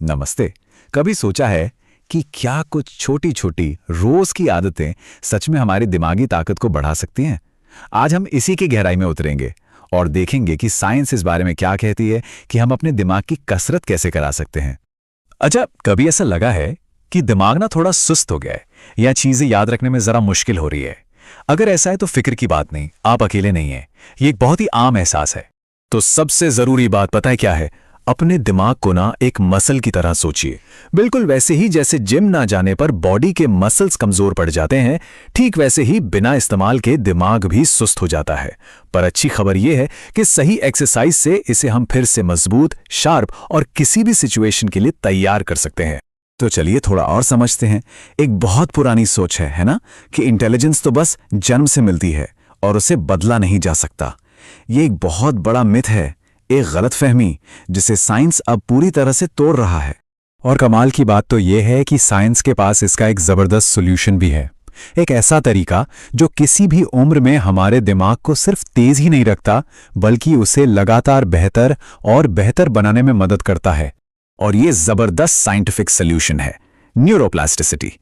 नमस्ते। कभी सोचा है कि क्या कुछ छोटी छोटी रोज की आदतें सच में हमारी दिमागी ताकत को बढ़ा सकती हैं? आज हम इसी की गहराई में उतरेंगे और देखेंगे कि साइंस इस बारे में क्या कहती है कि हम अपने दिमाग की कसरत कैसे करा सकते हैं। अच्छा, कभी ऐसा लगा है कि दिमाग ना थोड़ा सुस्त हो गया है या चीजें याद रखने में जरा मुश्किल हो रही है? अगर ऐसा है तो फिक्र की बात नहीं, आप अकेले नहीं हैं। ये एक बहुत ही आम एहसास है। तो सबसे जरूरी बात पता है क्या है? अपने दिमाग को ना एक मसल की तरह सोचिए। बिल्कुल वैसे ही जैसे जिम ना जाने पर बॉडी के मसल्स कमजोर पड़ जाते हैं, ठीक वैसे ही बिना इस्तेमाल के दिमाग भी सुस्त हो जाता है। पर अच्छी खबर यह है कि सही एक्सरसाइज से इसे हम फिर से मजबूत, शार्प और किसी भी सिचुएशन के लिए तैयार कर सकते हैं। तो चलिए थोड़ा और समझते हैं। एक बहुत पुरानी सोच है ना, कि इंटेलिजेंस तो बस जन्म से मिलती है और उसे बदला नहीं जा सकता। ये एक बहुत बड़ा मिथ है, एक गलतफहमी जिसे साइंस अब पूरी तरह से तोड़ रहा है। और कमाल की बात तो यह है कि साइंस के पास इसका एक जबरदस्त सॉल्यूशन भी है। एक ऐसा तरीका जो किसी भी उम्र में हमारे दिमाग को सिर्फ तेज ही नहीं रखता, बल्कि उसे लगातार बेहतर और बेहतर बनाने में मदद करता है। और ये जबरदस्त साइंटिफिक सॉल्यूशन है न्यूरोप्लास्टिसिटी।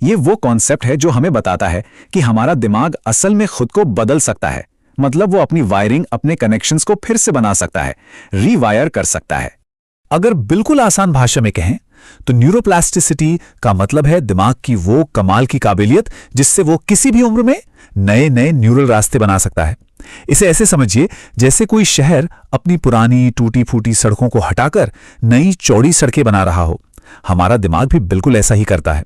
ये वो कॉन्सेप्ट है जो हमें बताता है कि हमारा दिमाग असल में खुद को बदल सकता है। मतलब वो अपनी वायरिंग, अपने कनेक्शंस को फिर से बना सकता है, रीवायर कर सकता है। अगर बिल्कुल आसान भाषा में कहें तो न्यूरोप्लास्टिसिटी का मतलब है दिमाग की वो कमाल की काबिलियत जिससे वो किसी भी उम्र में नए नए न्यूरल रास्ते बना सकता है। इसे ऐसे समझिए जैसे कोई शहर अपनी पुरानी टूटी फूटी सड़कों को हटाकर नई चौड़ी सड़कें बना रहा हो। हमारा दिमाग भी बिल्कुल ऐसा ही करता है।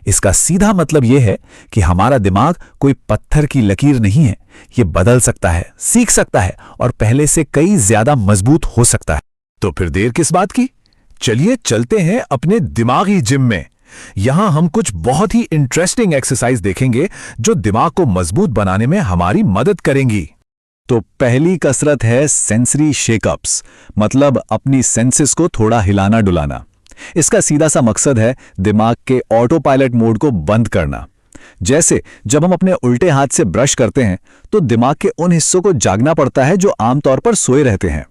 इसका सीधा मतलब यह है कि हमारा दिमाग कोई पत्थर की लकीर नहीं है। यह बदल सकता है, सीख सकता है और पहले से कई ज्यादा मजबूत हो सकता है। तो फिर देर किस बात की? चलिए चलते हैं अपने दिमागी जिम में। यहां हम कुछ बहुत ही इंटरेस्टिंग एक्सरसाइज देखेंगे जो दिमाग को मजबूत बनाने में हमारी मदद करेंगी। तो पहली कसरत है सेंसरी शेकअप्स, मतलब अपनी सेंसेस को थोड़ा हिलाना डुलाना। इसका सीधा सा मकसद है दिमाग के ऑटो पायलट मोड को बंद करना। जैसे जब हम अपने उल्टे हाथ से ब्रश करते हैं तो दिमाग के उन हिस्सों को जागना पड़ता है जो आमतौर पर सोए रहते हैं।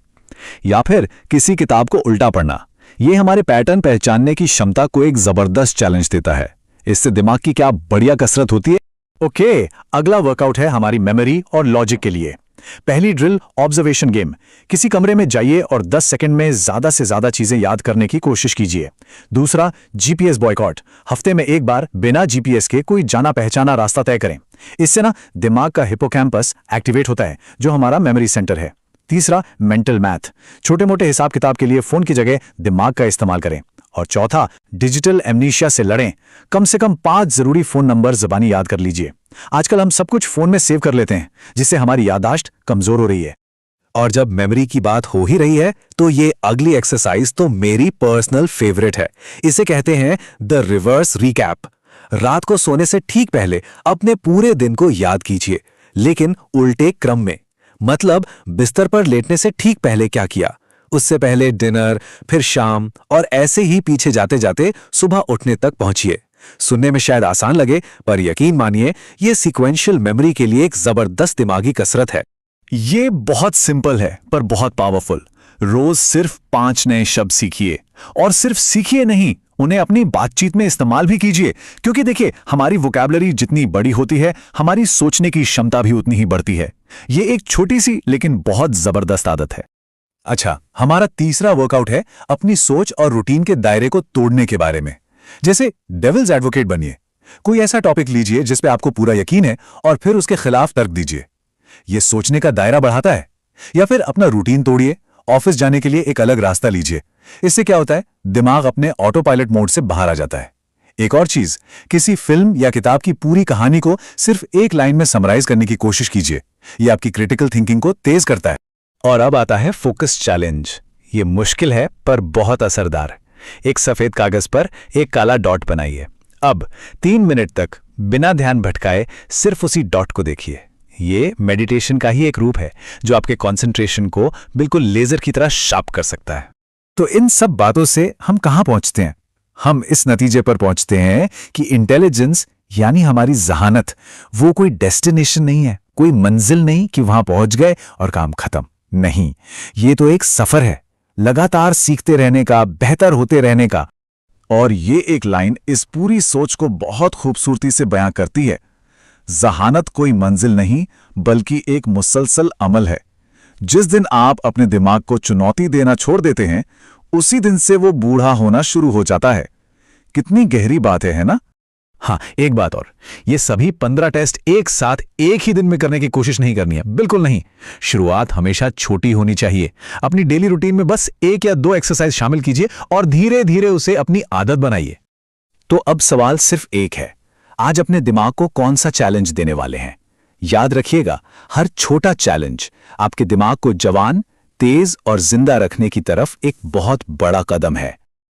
या फिर किसी किताब को उल्टा पढ़ना। यह हमारे पैटर्न पहचानने की क्षमता को एक जबरदस्त चैलेंज देता है। इससे दिमाग की क्या बढ़िया कसरत होती है। ओके, अगला वर्कआउट है हमारी मेमोरी और लॉजिक के लिए। पहली ड्रिल ऑब्जर्वेशन गेम। किसी कमरे में जाइए और 10 सेकंड में ज्यादा से ज्यादा चीजें याद करने की कोशिश कीजिए। दूसरा, जीपीएस बॉयकॉट। हफ्ते में एक बार बिना जीपीएस के कोई जाना पहचाना रास्ता तय करें। इससे ना दिमाग का हिपोकैम्पस एक्टिवेट होता है जो हमारा मेमोरी सेंटर है। तीसरा, मेंटल मैथ। छोटे मोटे हिसाब किताब के लिए फोन की जगह दिमाग का इस्तेमाल करें। और चौथा, डिजिटल एमनीशिया से लड़ें। कम से कम 5 जरूरी फोन नंबर ज़बानी याद कर लीजिए। आजकल हम सब कुछ फोन में सेव कर लेते हैं, जिससे हमारी याददाश्त कमजोर हो रही है। और जब मेमोरी की बात हो ही रही है तो ये अगली एक्सरसाइज तो मेरी पर्सनल फेवरेट है। इसे कहते हैं द रिवर्स रिकैप। रात को सोने से ठीक पहले अपने पूरे दिन को याद कीजिए, लेकिन उल्टे क्रम में। मतलब बिस्तर पर लेटने से ठीक पहले क्या किया, उससे पहले डिनर, फिर शाम, और ऐसे ही पीछे जाते जाते सुबह उठने तक पहुंचिए। सुनने में शायद आसान लगे, पर यकीन मानिए ये सीक्वेंशियल मेमोरी के लिए एक जबरदस्त दिमागी कसरत है। ये बहुत सिंपल है पर बहुत पावरफुल। रोज सिर्फ 5 नए शब्द सीखिए, और सिर्फ सीखिए नहीं, उन्हें अपनी बातचीत में इस्तेमाल भी कीजिए। क्योंकि देखिए, हमारी वोकैबुलरी जितनी बड़ी होती है, हमारी सोचने की क्षमता भी उतनी ही बढ़ती है। ये एक छोटी सी लेकिन बहुत जबरदस्त आदत है। अच्छा, हमारा तीसरा वर्कआउट है अपनी सोच और रूटीन के दायरे को तोड़ने के बारे में। जैसे डेविल्स एडवोकेट बनिए। कोई ऐसा टॉपिक लीजिए जिस पे आपको पूरा यकीन है और फिर उसके खिलाफ तर्क दीजिए। यह सोचने का दायरा बढ़ाता है। या फिर अपना रूटीन तोड़िए। ऑफिस जाने के लिए एक अलग रास्ता लीजिए। इससे क्या होता है, दिमाग अपने ऑटो पायलट मोड से बाहर आ जाता है। एक और चीज, किसी फिल्म या किताब की पूरी कहानी को सिर्फ एक लाइन में समराइज करने की कोशिश कीजिए। यह आपकी क्रिटिकल थिंकिंग को तेज करता है। और अब आता है फोकस चैलेंज। ये मुश्किल है पर बहुत असरदार। एक सफेद कागज पर एक काला डॉट बनाइए। अब 3 मिनट तक बिना ध्यान भटकाए सिर्फ उसी डॉट को देखिए। ये मेडिटेशन का ही एक रूप है जो आपके कंसंट्रेशन को बिल्कुल लेजर की तरह शार्प कर सकता है। तो इन सब बातों से हम कहां पहुंचते हैं? हम इस नतीजे पर पहुंचते हैं कि इंटेलिजेंस यानी हमारी जहानत वो कोई डेस्टिनेशन नहीं है, कोई मंजिल नहीं कि वहां पहुंच गए और काम खत्म। नहीं, ये तो एक सफर है। लगातार सीखते रहने का, बेहतर होते रहने का। और ये एक लाइन इस पूरी सोच को बहुत खूबसूरती से बयां करती है। जहानत कोई मंजिल नहीं, बल्कि एक मुसलसल अमल है। जिस दिन आप अपने दिमाग को चुनौती देना छोड़ देते हैं, उसी दिन से वो बूढ़ा होना शुरू हो जाता है। कितनी गहरी बात है ना? हाँ, एक बात और, ये सभी 15 टेस्ट एक साथ एक ही दिन में करने की कोशिश नहीं करनी है, बिल्कुल नहीं। शुरुआत हमेशा छोटी होनी चाहिए। अपनी डेली रूटीन में बस 1 या 2 एक्सरसाइज शामिल कीजिए और धीरे धीरे उसे अपनी आदत बनाइए। तो अब सवाल सिर्फ एक है, आज अपने दिमाग को कौन सा चैलेंज देने वाले हैं? याद रखिएगा, हर छोटा चैलेंज आपके दिमाग को जवान, तेज और जिंदा रखने की तरफ एक बहुत बड़ा कदम है।